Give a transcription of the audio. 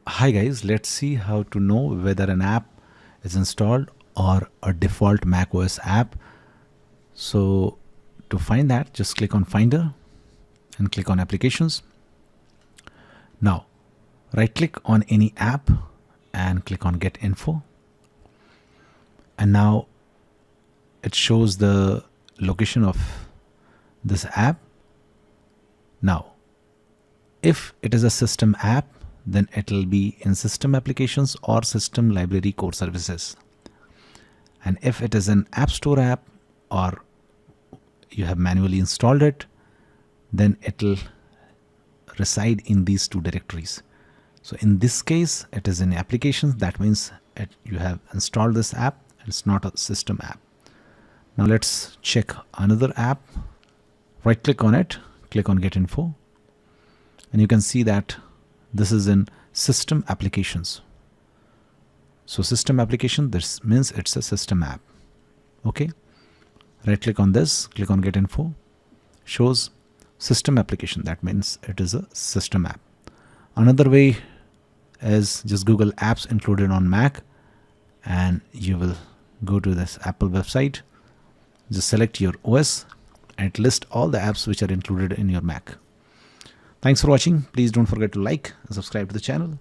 Hi guys, let's see how to know whether an app is installed or a default macOS app. So to find that, just click on Finder and click on Applications. Now, right click on any app and click on Get Info. And now it shows the location of this app. Now, if it is a system app, then it will be in System Applications or System Library Core Services. And if it is an App Store app or you have manually installed it, then it will reside in these two directories. So in this case, it is in Applications. That means you have installed this app. It's not a system app. Now let's check another app. Right click on it, click on Get Info, and you can see that this is in System Applications. So System Application, this means it's a system app. Okay. Right click on this, click on Get Info, shows System Application. That means it is a system app. Another way is just Google apps included on Mac, and you will go to this Apple website. Just select your OS and it lists all the apps which are included in your Mac. Thanks for watching. Please don't forget to like and subscribe to the channel.